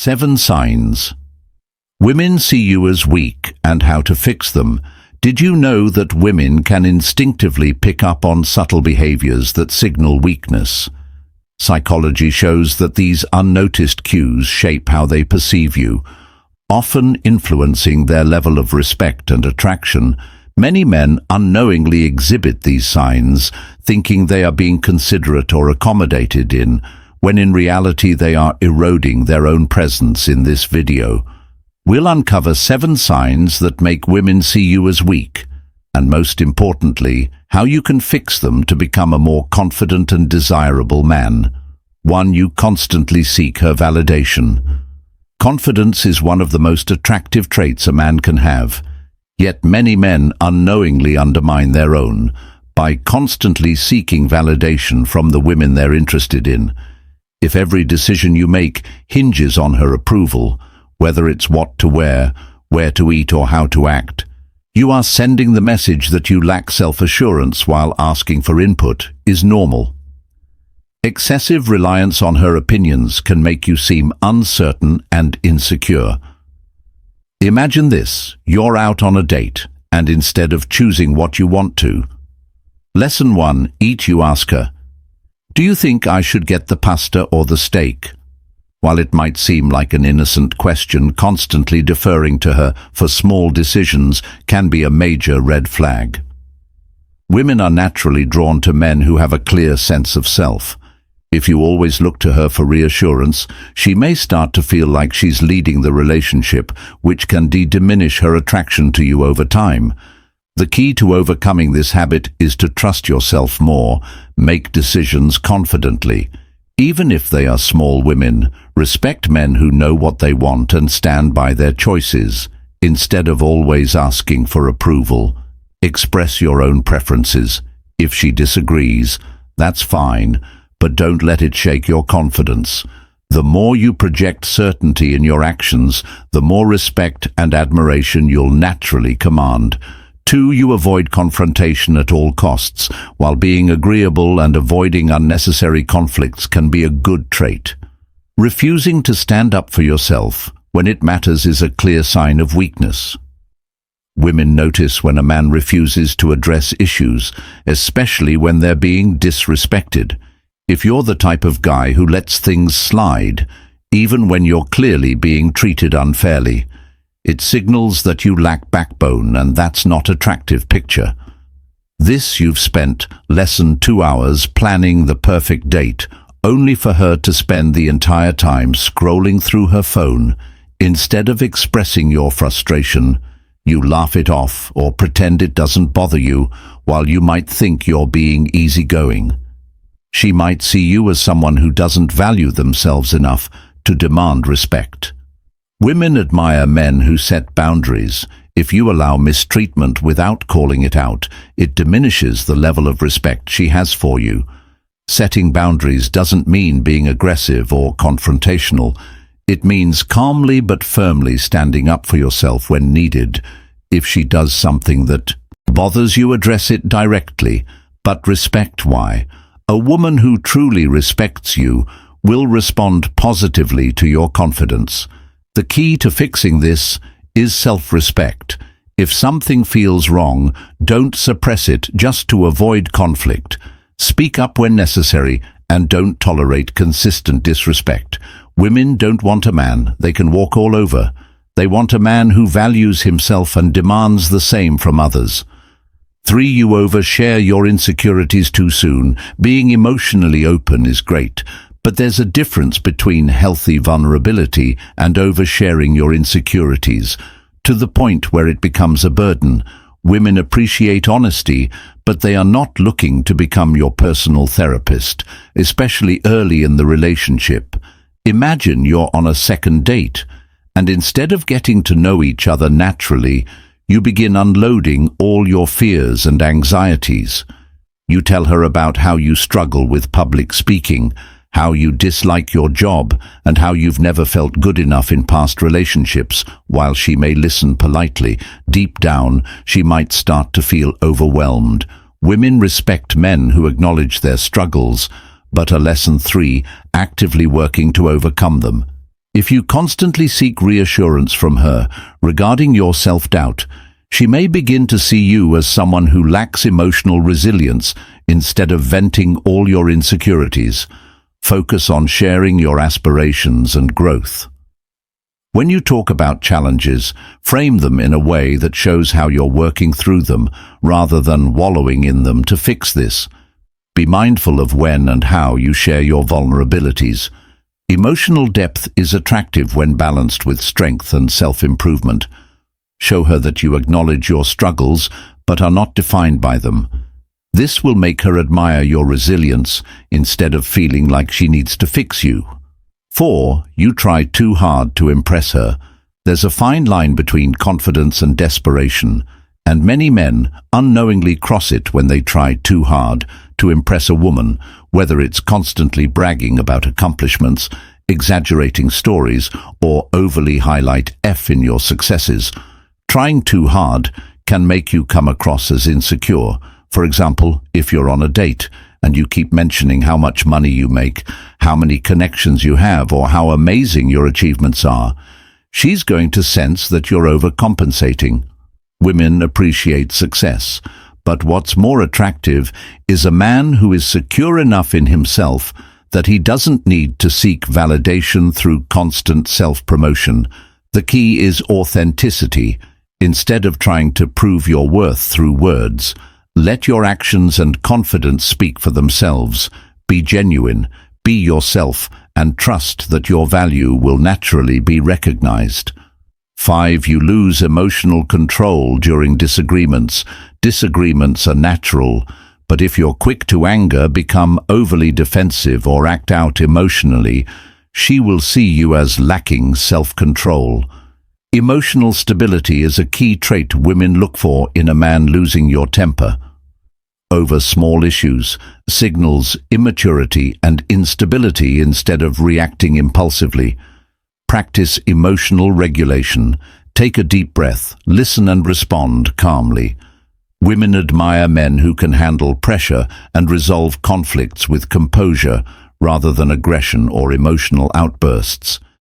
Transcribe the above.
7 signs. Women see you as weak and how to fix them. Did you know that women can instinctively pick up on subtle behaviors that signal weakness? Psychology shows that these unnoticed cues shape how they perceive you, often influencing their level of respect and attraction. Many men unknowingly exhibit these signs, thinking they are being considerate or accommodated in, when in reality they are eroding their own presence. In this video, we'll uncover 7 signs that make women see you as weak, and most importantly, how you can fix them to become a more confident and desirable man. 1. You constantly seek her validation. Confidence is one of the most attractive traits a man can have, yet many men unknowingly undermine their own by constantly seeking validation from the women they're interested in. If every decision you make hinges on her approval, whether it's what to wear, where to eat, or how to act, you are sending the message that you lack self-assurance while asking for input is normal. Excessive reliance on her opinions can make you seem uncertain and insecure. Imagine this: you're out on a date, and instead of choosing what you want to. Lesson 1. Eat. You ask her, "Do you think I should get the pasta or the steak?" While it might seem like an innocent question, constantly deferring to her for small decisions can be a major red flag. Women are naturally drawn to men who have a clear sense of self. If you always look to her for reassurance, she may start to feel like she's leading the relationship, which can diminish her attraction to you over time. The key to overcoming this habit is to trust yourself more, make decisions confidently. Even if they are small. Women respect men who know what they want and stand by their choices. Instead of always asking for approval, express your own preferences. If she disagrees, that's fine, but don't let it shake your confidence. The more you project certainty in your actions, the more respect and admiration you'll naturally command. 2. You avoid confrontation at all costs. While being agreeable and avoiding unnecessary conflicts can be a good trait, refusing to stand up for yourself when it matters is a clear sign of weakness. Women notice when a man refuses to address issues, especially when they're being disrespected. If you're the type of guy who lets things slide, even when you're clearly being treated unfairly, it signals that you lack backbone, and that's not an attractive picture. You've spent less than 2 hours planning the perfect date, only for her to spend the entire time scrolling through her phone. Instead of expressing your frustration, you laugh it off or pretend it doesn't bother you, while you might think you're being easygoing. She might see you as someone who doesn't value themselves enough to demand respect. Women admire men who set boundaries. If you allow mistreatment without calling it out, it diminishes the level of respect she has for you. Setting boundaries doesn't mean being aggressive or confrontational. It means calmly but firmly standing up for yourself when needed. If she does something that bothers you, address it directly, but respect why. A woman who truly respects you will respond positively to your confidence. The key to fixing this is self-respect. If something feels wrong, don't suppress it just to avoid conflict. Speak up when necessary, and don't tolerate consistent disrespect. Women don't want a man they can walk all over. They want a man who values himself and demands the same from others. 3. You overshare your insecurities too soon. Being emotionally open is great, but there's a difference between healthy vulnerability and oversharing your insecurities to the point where it becomes a burden. Women appreciate honesty, but they are not looking to become your personal therapist, especially early in the relationship. Imagine you're on a second date, and instead of getting to know each other naturally, you begin unloading all your fears and anxieties. You tell her about how you struggle with public speaking, how you dislike your job, and how you've never felt good enough in past relationships. While she may listen politely, deep down she might start to feel overwhelmed. Women respect men who acknowledge their struggles, but lesson 3, actively working to overcome them. If you constantly seek reassurance from her regarding your self-doubt, she may begin to see you as someone who lacks emotional resilience instead of venting all your insecurities. Focus on sharing your aspirations and growth. When you talk about challenges, frame them in a way that shows how you're working through them rather than wallowing in them to fix this. Be mindful of when and how you share your vulnerabilities. Emotional depth is attractive when balanced with strength and self-improvement. Show her that you acknowledge your struggles but are not defined by them. This will make her admire your resilience instead of feeling like she needs to fix you. 4. You try too hard to impress her. There's a fine line between confidence and desperation, and many men unknowingly cross it when they try too hard to impress a woman, whether it's constantly bragging about accomplishments, exaggerating stories, or overly highlight in your successes. Trying too hard can make you come across as insecure. For example, if you're on a date and you keep mentioning how much money you make, how many connections you have, or how amazing your achievements are, she's going to sense that you're overcompensating. Women appreciate success, but what's more attractive is a man who is secure enough in himself that he doesn't need to seek validation through constant self-promotion. The key is authenticity. Instead of trying to prove your worth through words, let your actions and confidence speak for themselves. Be genuine, be yourself, and trust that your value will naturally be recognized. 5. You lose emotional control during disagreements. Disagreements are natural, but if you're quick to anger, become overly defensive, or act out emotionally, she will see you as lacking self-control. Emotional stability is a key trait women look for in a man. Losing your temper over small issues signals immaturity and instability instead of reacting impulsively. Practice emotional regulation. Take a deep breath, listen and respond calmly. Women admire men who can handle pressure and resolve conflicts with composure rather than aggression or emotional outbursts.